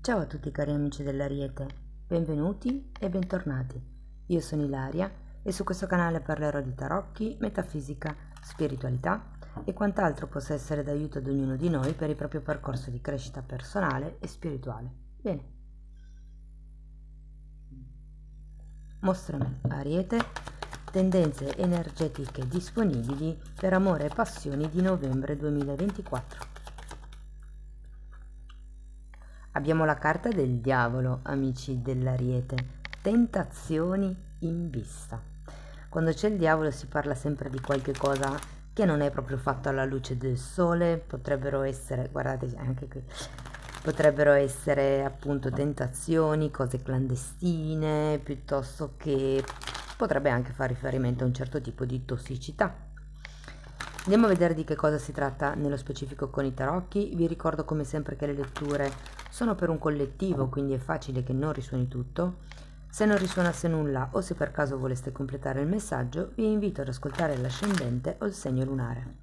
Ciao a tutti cari amici dell'Ariete, benvenuti e bentornati. Io sono Ilaria e su questo canale parlerò di tarocchi, metafisica, spiritualità e quant'altro possa essere d'aiuto ad ognuno di noi per il proprio percorso di crescita personale e spirituale. Bene. Mostrami, Ariete, tendenze energetiche disponibili per amore e passioni di novembre 2024. Abbiamo la carta del diavolo, amici dell'Ariete, tentazioni in vista. Quando c'è il diavolo si parla sempre di qualche cosa che non è proprio fatto alla luce del sole, potrebbero essere, guardate anche qui, potrebbero essere appunto tentazioni, cose clandestine, piuttosto che potrebbe anche fare riferimento a un certo tipo di tossicità. Andiamo a vedere di che cosa si tratta nello specifico con i tarocchi. Vi ricordo come sempre che le letture sono per un collettivo, quindi è facile che non risuoni tutto. Se non risuonasse nulla o se per caso voleste completare il messaggio, vi invito ad ascoltare l'ascendente o il segno lunare.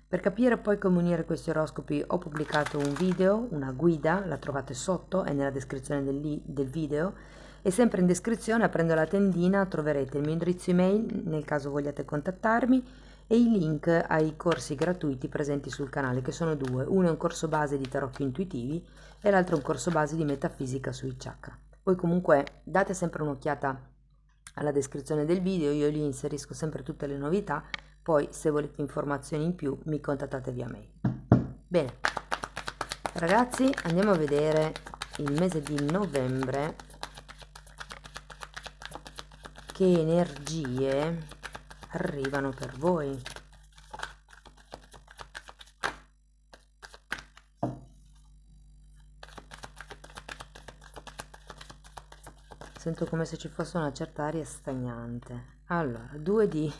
Per capire poi come unire questi oroscopi ho pubblicato un video, una guida, la trovate sotto, è nella descrizione del video, e sempre in descrizione, aprendo la tendina, troverete il mio indirizzo email nel caso vogliate contattarmi e i link ai corsi gratuiti presenti sul canale, che sono due. Uno è un corso base di tarocchi intuitivi e l'altro è un corso base di metafisica sui chakra. Voi comunque date sempre un'occhiata alla descrizione del video, io lì inserisco sempre tutte le novità, poi se volete informazioni in più mi contattate via mail. Bene, ragazzi, andiamo a vedere il mese di novembre, che energie arrivano per voi. Sento come se ci fosse una certa aria stagnante. Allora, due di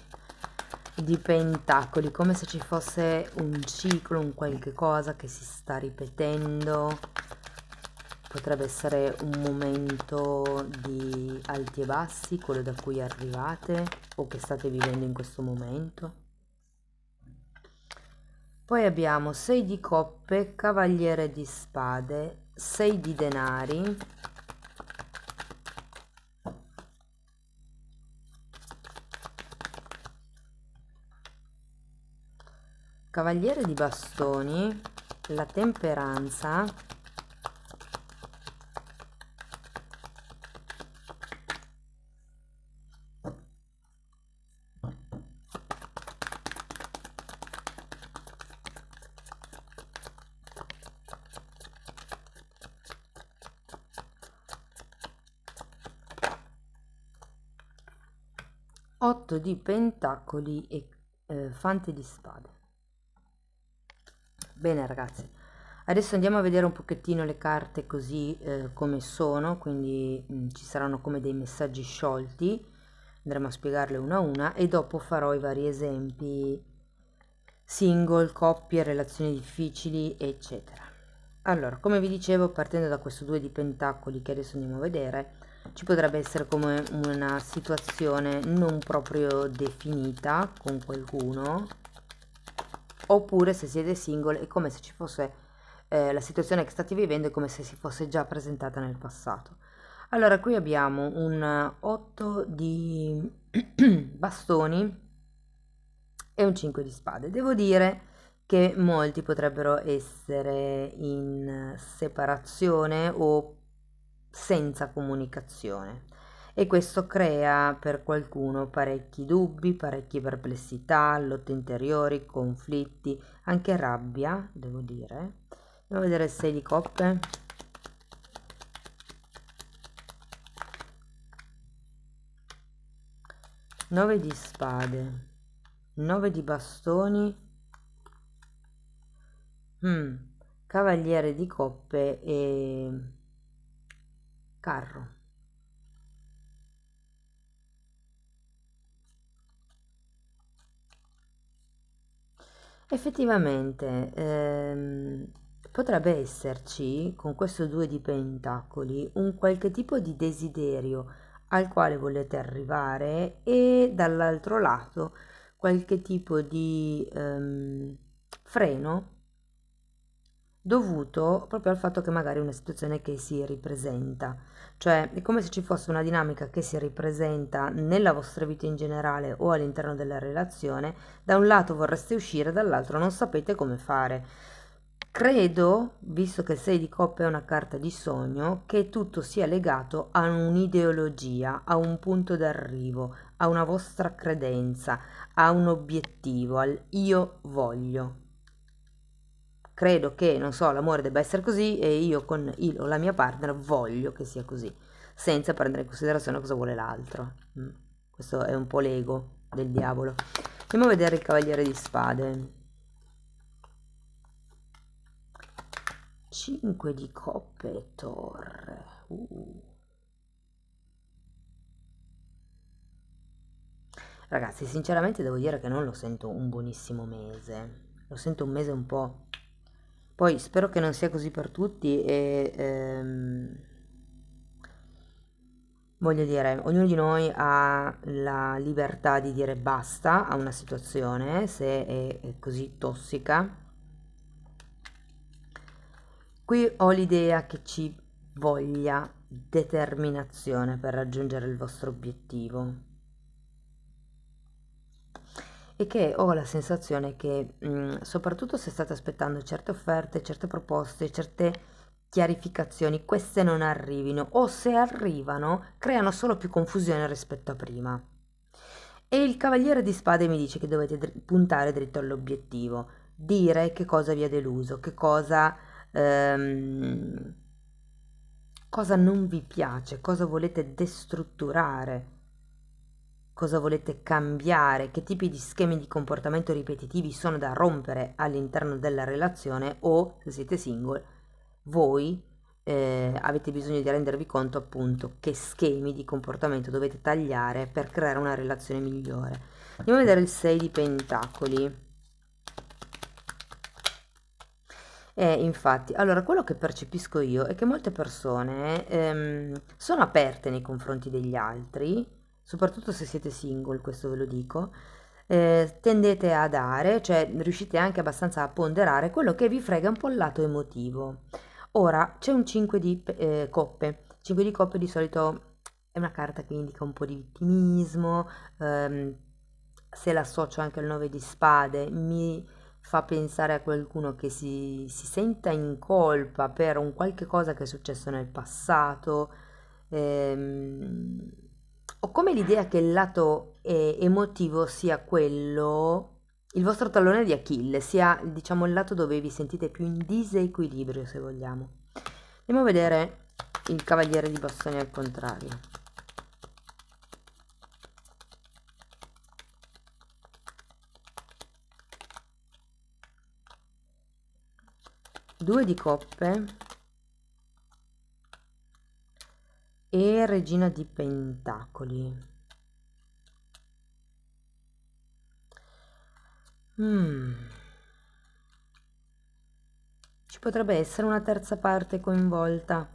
pentacoli, come se ci fosse un ciclo, un qualche cosa che si sta ripetendo. Potrebbe essere un momento di alti e bassi, quello da cui arrivate o che state vivendo in questo momento. Poi abbiamo 6 di coppe, cavaliere di spade, 6 di denari, cavaliere di bastoni, la temperanza, otto di pentacoli e fante di spade. Bene ragazzi, adesso andiamo a vedere un pochettino le carte così come sono, quindi ci saranno come dei messaggi sciolti, andremo a spiegarle una a una e dopo farò i vari esempi single, coppie, relazioni difficili eccetera. Allora, come vi dicevo, partendo da questo 2 di pentacoli che adesso andiamo a vedere, ci potrebbe essere come una situazione non proprio definita con qualcuno, oppure se siete single è come se ci fosse la situazione che state vivendo è come se si fosse già presentata nel passato. Allora, qui abbiamo un 8 di bastoni e un 5 di spade. Devo dire che molti potrebbero essere in separazione o senza comunicazione e questo crea per qualcuno parecchi dubbi, parecchie perplessità, lotte interiori, conflitti, anche rabbia, devo dire. Andiamo a vedere il 6 di coppe. Nove di spade, 9 di bastoni, cavaliere di coppe e carro. Effettivamente potrebbe esserci con questo 2 di pentacoli un qualche tipo di desiderio al quale volete arrivare e dall'altro lato qualche tipo di freno dovuto proprio al fatto che magari è una situazione che si ripresenta, cioè è come se ci fosse una dinamica che si ripresenta nella vostra vita in generale o all'interno della relazione, da un lato vorreste uscire, dall'altro non sapete come fare. Credo, visto che il 6 di coppe è una carta di sogno, che tutto sia legato a un'ideologia, a un punto d'arrivo, a una vostra credenza, a un obiettivo, al io voglio. Credo che, non so, l'amore debba essere così e io con il o la mia partner voglio che sia così, senza prendere in considerazione cosa vuole l'altro. Questo è un po' l'ego del diavolo. Andiamo a vedere il cavaliere di spade. 5 di coppe e torre. Ragazzi, sinceramente devo dire che non lo sento un buonissimo mese. Lo sento un mese un po'. Poi spero che non sia così per tutti e voglio dire, ognuno di noi ha la libertà di dire basta a una situazione se è così tossica. Qui ho l'idea che ci voglia determinazione per raggiungere il vostro obiettivo e che ho la sensazione che soprattutto se state aspettando certe offerte, certe proposte, certe chiarificazioni, queste non arrivino o se arrivano creano solo più confusione rispetto a prima. E il cavaliere di spade mi dice che dovete puntare dritto all'obiettivo, dire che cosa vi ha deluso, che ehm, cosa non vi piace, cosa volete destrutturare, cosa volete cambiare, che tipi di schemi di comportamento ripetitivi sono da rompere all'interno della relazione o, se siete single, voi avete bisogno di rendervi conto appunto che schemi di comportamento dovete tagliare per creare una relazione migliore. Andiamo a vedere il 6 di pentacoli. Infatti, allora quello che percepisco io è che molte persone sono aperte nei confronti degli altri, soprattutto se siete single, questo ve lo dico, tendete a dare, cioè riuscite anche abbastanza a ponderare quello che vi frega un po' il lato emotivo. Ora c'è un 5 di coppe. 5 di coppe di solito è una carta che indica un po' di vittimismo, se l'associo anche al 9 di spade mi fa pensare a qualcuno che si senta in colpa per un qualche cosa che è successo nel passato. Ehm, Ho come l'idea che il lato emotivo sia quello, il vostro tallone di Achille, sia diciamo il lato dove vi sentite più in disequilibrio, se vogliamo. Andiamo a vedere il cavaliere di bastoni al contrario. Due di coppe e regina di pentacoli. Ci potrebbe essere una terza parte coinvolta.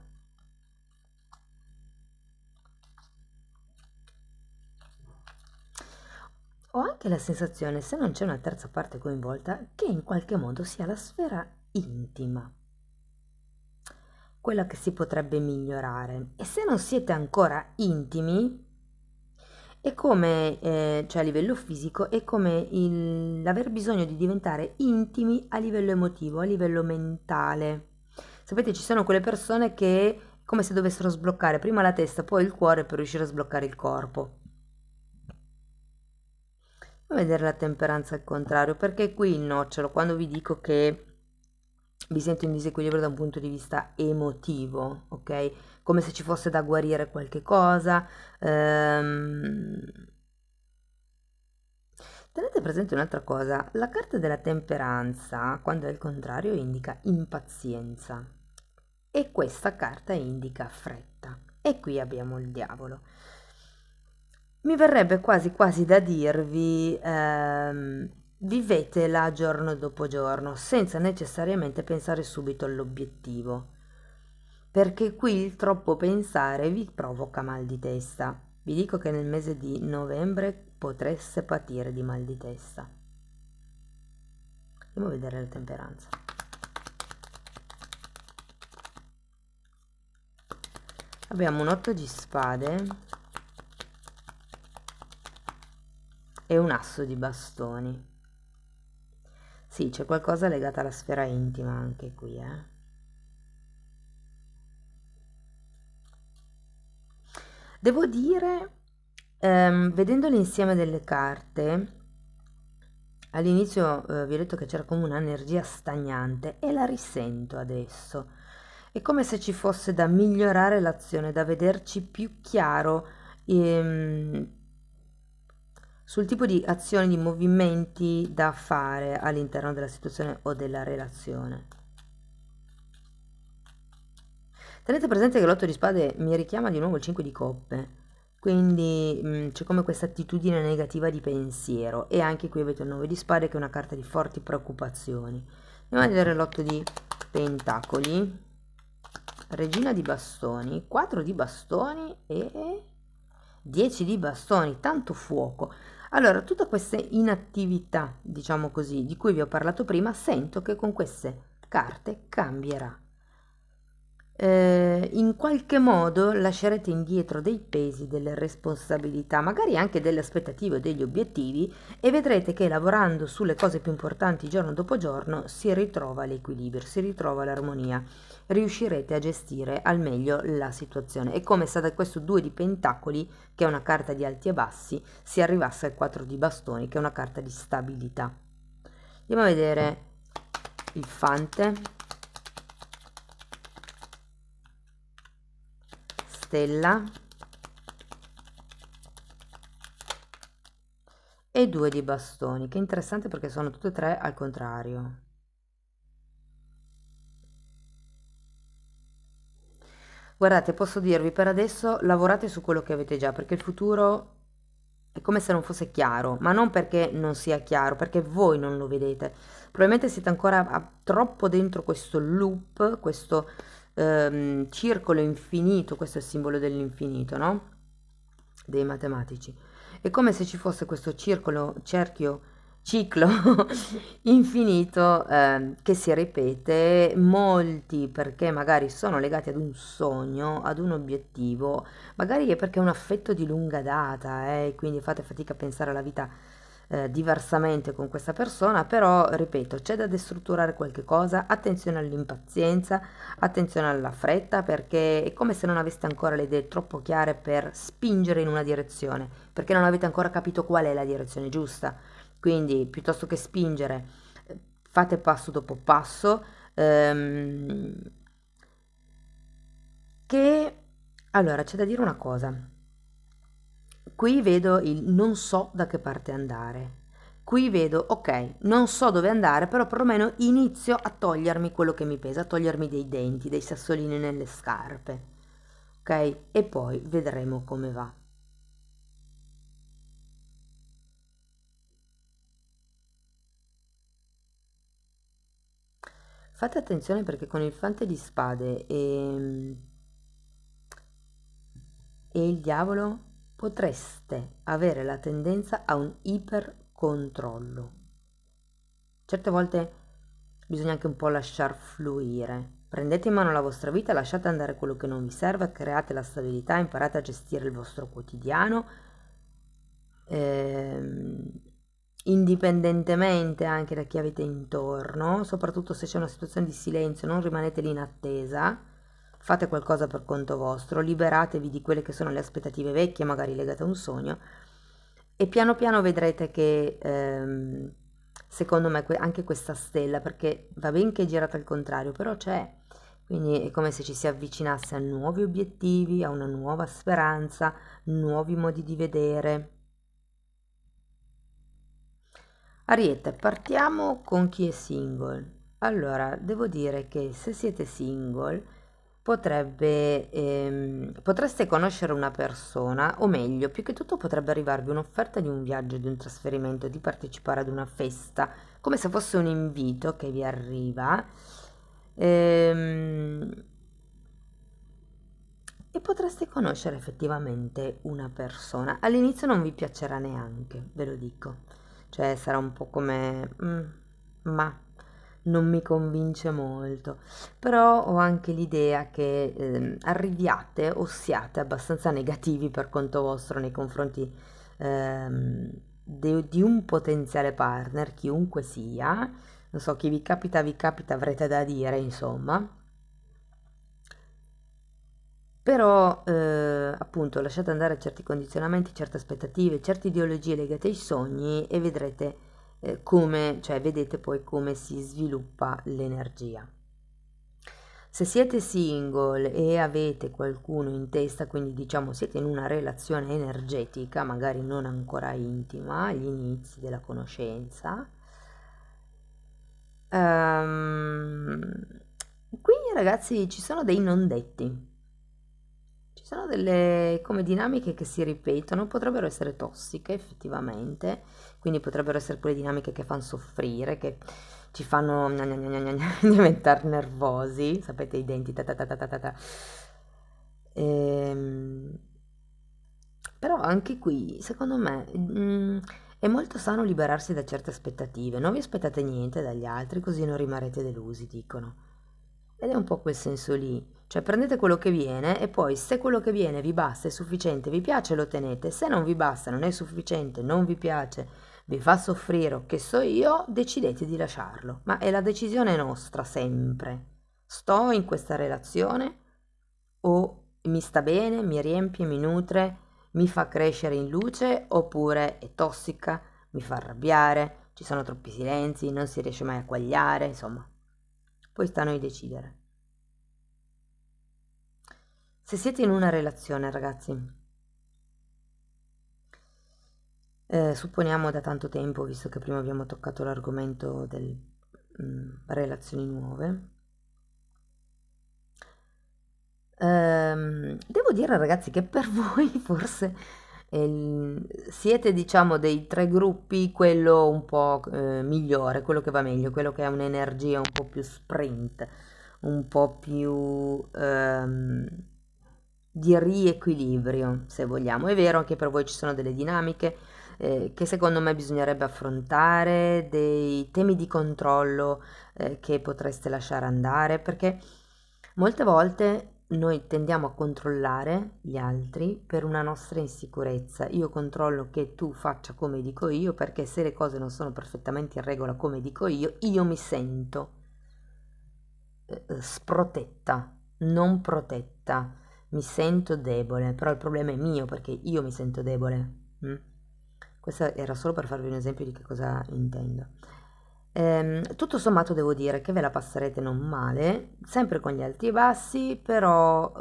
Ho anche la sensazione, se non c'è una terza parte coinvolta, che in qualche modo sia la sfera intima, quella che si potrebbe migliorare. E se non siete ancora intimi, è come, cioè a livello fisico, è come l'aver bisogno di diventare intimi a livello emotivo, a livello mentale. Sapete, ci sono quelle persone che è come se dovessero sbloccare prima la testa, poi il cuore per riuscire a sbloccare il corpo. A vedere la temperanza al contrario, perché qui il nocciolo, quando vi dico che vi sento in disequilibrio da un punto di vista emotivo, ok? Come se ci fosse da guarire qualche cosa. Tenete presente un'altra cosa, la carta della temperanza, quando è il contrario, indica impazienza e questa carta indica fretta. E qui abbiamo il diavolo. Mi verrebbe quasi quasi da dirvi, vivetela giorno dopo giorno, senza necessariamente pensare subito all'obiettivo, perché qui il troppo pensare vi provoca mal di testa. Vi dico che nel mese di novembre potreste patire di mal di testa. Andiamo a vedere la temperanza. abbiamo un 8 di spade e un asso di bastoni. Sì, c'è qualcosa legato alla sfera intima anche qui, Devo dire, vedendo l'insieme delle carte, all'inizio vi ho detto che c'era come un'energia stagnante e la risento adesso. È come se ci fosse da migliorare l'azione, da vederci più chiaro ehm, sul tipo di azioni, di movimenti da fare all'interno della situazione o della relazione. Tenete presente che l'otto di spade mi richiama di nuovo il 5 di coppe, quindi c'è come questa attitudine negativa di pensiero e anche qui avete il 9 di spade che è una carta di forti preoccupazioni. Andiamo a vedere l'otto di pentacoli, regina di bastoni, 4 di bastoni e 10 di bastoni, tanto fuoco. Allora, tutte queste inattività, diciamo così, di cui vi ho parlato prima, sento che con queste carte cambierà. In qualche modo lascerete indietro dei pesi, delle responsabilità, magari anche delle aspettative o degli obiettivi e vedrete che lavorando sulle cose più importanti giorno dopo giorno si ritrova l'equilibrio, si ritrova l'armonia, riuscirete a gestire al meglio la situazione. È come se da questo 2 di pentacoli, che è una carta di alti e bassi, si arrivasse al 4 di bastoni, che è una carta di stabilità. Andiamo a vedere il fante. Stella e 2 di bastoni, che è interessante perché sono tutte e tre al contrario. Guardate, posso dirvi per adesso lavorate su quello che avete già, perché il futuro è come se non fosse chiaro, ma non perché non sia chiaro, perché voi non lo vedete. Probabilmente siete ancora troppo dentro questo loop, questo circolo infinito, questo è il simbolo dell'infinito, no? Dei matematici. È come se ci fosse questo ciclo infinito che si ripete, molti perché magari sono legati ad un sogno, ad un obiettivo, magari è perché è un affetto di lunga data e quindi fate fatica a pensare alla vita diversamente con questa persona, però ripeto, c'è da destrutturare qualche cosa, attenzione all'impazienza, attenzione alla fretta perché è come se non aveste ancora le idee troppo chiare per spingere in una direzione, perché non avete ancora capito qual è la direzione giusta. Quindi piuttosto che spingere, fate passo dopo passo. Che allora c'è da dire una cosa. Qui vedo il non so da che parte andare. Qui vedo, ok, non so dove andare, però perlomeno inizio a togliermi quello che mi pesa, a togliermi dei denti, dei sassolini nelle scarpe. Ok? E poi vedremo come va. Fate attenzione perché con il fante di spade e il diavolo potreste avere la tendenza a un ipercontrollo. Certe volte bisogna anche un po' lasciar fluire. Prendete in mano la vostra vita, lasciate andare quello che non vi serve, create la stabilità, imparate a gestire il vostro quotidiano, ehm, indipendentemente anche da chi avete intorno, soprattutto se c'è una situazione di silenzio, non rimanete lì in attesa, fate qualcosa per conto vostro, liberatevi di quelle che sono le aspettative vecchie, magari legate a un sogno, e piano piano vedrete che secondo me anche questa stella, perché va ben che è girata al contrario, però c'è, quindi è come se ci si avvicinasse a nuovi obiettivi, a una nuova speranza, nuovi modi di vedere. Ariete, partiamo con chi è single. Allora, devo dire che se siete single potreste conoscere una persona, o meglio, più che tutto potrebbe arrivarvi un'offerta di un viaggio, di un trasferimento, di partecipare ad una festa, come se fosse un invito che vi arriva. Ehm, e potreste conoscere effettivamente una persona. All'inizio non vi piacerà neanche, ve lo dico. Cioè sarà un po' come ma non mi convince molto, però ho anche l'idea che arriviate o siate abbastanza negativi per conto vostro nei confronti di un potenziale partner, chiunque sia, non so, chi vi capita, avrete da dire, insomma. Però, appunto, lasciate andare certi condizionamenti, certe aspettative, certe ideologie legate ai sogni e vedrete come, cioè vedete poi come si sviluppa l'energia. Se siete single e avete qualcuno in testa, quindi diciamo siete in una relazione energetica, magari non ancora intima, agli inizi della conoscenza, qui ragazzi ci sono dei non detti. Ci sono delle come dinamiche che si ripetono, potrebbero essere tossiche effettivamente, quindi potrebbero essere quelle dinamiche che fanno soffrire, che ci fanno diventare nervosi, sapete i denti, ta ta ta ta ta ta ta. Ehm, Però anche qui, secondo me, è molto sano liberarsi da certe aspettative, non vi aspettate niente dagli altri, così non rimarrete delusi, dicono. Ed è un po' quel senso lì, cioè prendete quello che viene e poi se quello che viene vi basta, è sufficiente, vi piace, lo tenete, se non vi basta, non è sufficiente, non vi piace, vi fa soffrire o che so io, decidete di lasciarlo, ma è la decisione nostra sempre. Sto in questa relazione o mi sta bene, mi riempie, mi nutre, mi fa crescere in luce oppure è tossica, mi fa arrabbiare, ci sono troppi silenzi, non si riesce mai a quagliare, insomma. Poi sta a noi decidere. Se siete in una relazione, ragazzi, supponiamo da tanto tempo, visto che prima abbiamo toccato l'argomento delle relazioni nuove, devo dire, ragazzi, che per voi forse siete, diciamo, dei tre gruppi quello un po' migliore, quello che va meglio, quello che ha un'energia un po' più sprint, un po' più di riequilibrio, se vogliamo. È vero, anche per voi ci sono delle dinamiche che secondo me bisognerebbe affrontare, dei temi di controllo che potreste lasciare andare, perché molte volte noi tendiamo a controllare gli altri per una nostra insicurezza. Io controllo che tu faccia come dico io, perché se le cose non sono perfettamente in regola come dico io mi sento sprotetta, non protetta, mi sento debole, però il problema è mio perché io mi sento debole. Mm? Questo era solo per farvi un esempio di che cosa intendo. Tutto sommato devo dire che ve la passerete non male, sempre con gli alti e bassi, però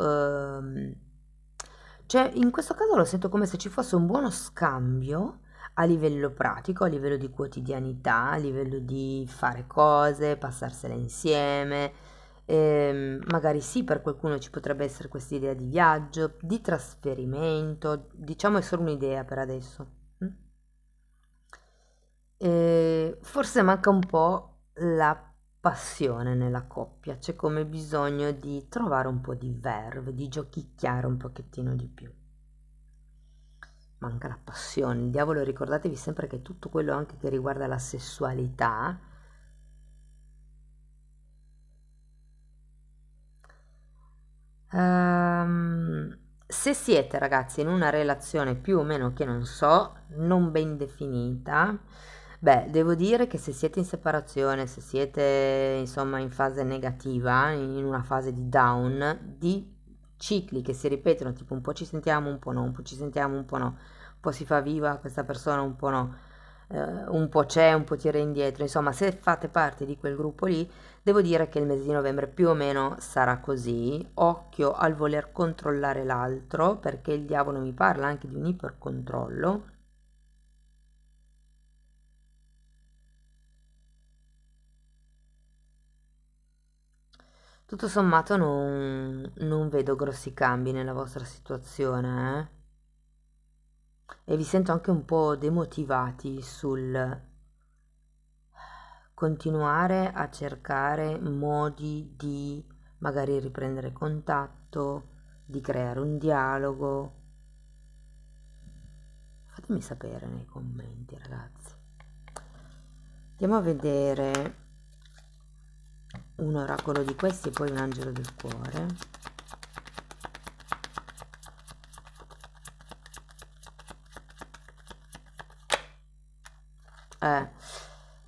cioè, in questo caso lo sento come se ci fosse un buono scambio a livello pratico, a livello di quotidianità, a livello di fare cose, passarsele insieme. Magari sì, per qualcuno ci potrebbe essere questa idea di viaggio, di trasferimento, diciamo è solo un'idea per adesso. Mm? Forse manca un po' la passione nella coppia, c'è come bisogno di trovare un po' di verve, di giochicchiare un pochettino di più. Manca la passione. Il diavolo, ricordatevi sempre che tutto quello anche che riguarda la sessualità, se siete ragazzi in una relazione più o meno che non so, non ben definita, beh, devo dire che se siete in separazione, se siete insomma in fase negativa, in una fase di down, di cicli che si ripetono, tipo un po' ci sentiamo, un po' no, un po' ci sentiamo, un po' no, un po' si fa viva questa persona, un po' no, un po' c'è, un po' tira indietro, insomma, se fate parte di quel gruppo lì, devo dire che il mese di novembre più o meno sarà così. Occhio al voler controllare l'altro, perché il diavolo mi parla anche di un ipercontrollo. Tutto sommato non vedo grossi cambi nella vostra situazione, E vi sento anche un po' demotivati sul continuare a cercare modi di magari riprendere contatto, di creare un dialogo. Fatemi sapere nei commenti, ragazzi. Andiamo a vedere un oracolo di questi e poi un angelo del cuore.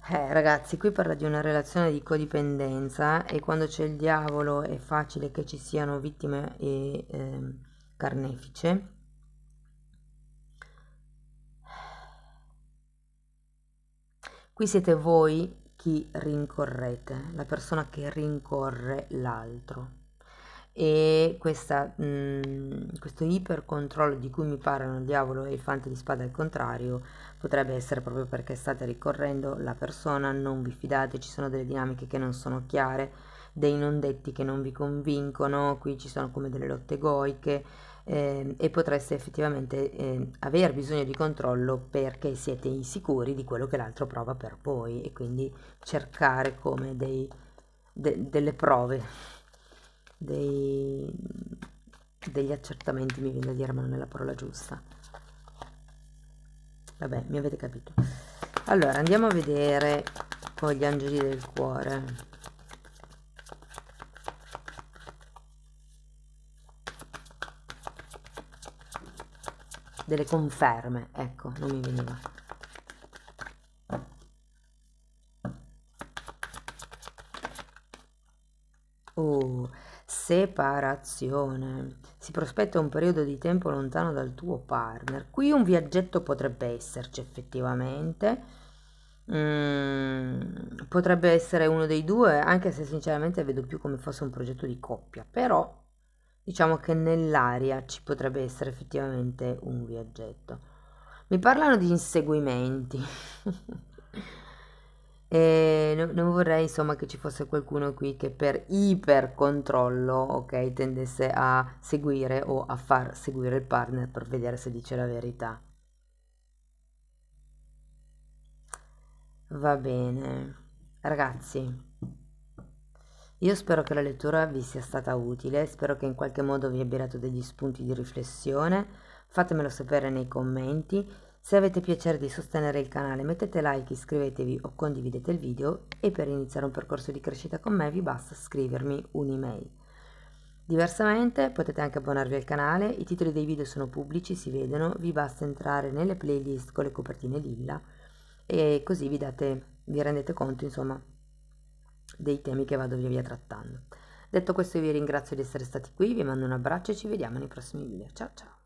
Ragazzi, qui parla di una relazione di codipendenza e quando c'è il diavolo è facile che ci siano vittime e carnefice. Qui siete voi chi rincorrete, la persona che rincorre l'altro. E questo ipercontrollo di cui mi parlano il diavolo e il fante di spada al contrario potrebbe essere proprio perché state ricorrendo la persona, non vi fidate, ci sono delle dinamiche che non sono chiare, dei non detti che non vi convincono, qui ci sono come delle lotte egoiche, e potreste effettivamente aver bisogno di controllo perché siete insicuri di quello che l'altro prova per voi e quindi cercare come delle prove, degli accertamenti, mi viene da dire, ma non è la parola giusta. Vabbè, mi avete capito. Allora, andiamo a vedere con gli angeli del cuore. Delle conferme, ecco, non mi veniva. Separazione. Si prospetta un periodo di tempo lontano dal tuo partner. Qui un viaggetto potrebbe esserci effettivamente. Potrebbe essere uno dei due, anche se sinceramente vedo più come fosse un progetto di coppia. Però diciamo che nell'aria ci potrebbe essere effettivamente un viaggetto. Mi parlano di inseguimenti. E non vorrei insomma che ci fosse qualcuno qui che per ipercontrollo, ok, tendesse a seguire o a far seguire il partner per vedere se dice la verità. Va bene, ragazzi. Io spero che la lettura vi sia stata utile, spero che in qualche modo vi abbia dato degli spunti di riflessione. Fatemelo sapere nei commenti. Se avete piacere di sostenere il canale mettete like, iscrivetevi o condividete il video e per iniziare un percorso di crescita con me vi basta scrivermi un'email. Diversamente potete anche abbonarvi al canale, i titoli dei video sono pubblici, si vedono, vi basta entrare nelle playlist con le copertine lilla e così vi rendete conto insomma dei temi che vado via via trattando. Detto questo vi ringrazio di essere stati qui, vi mando un abbraccio e ci vediamo nei prossimi video. Ciao ciao!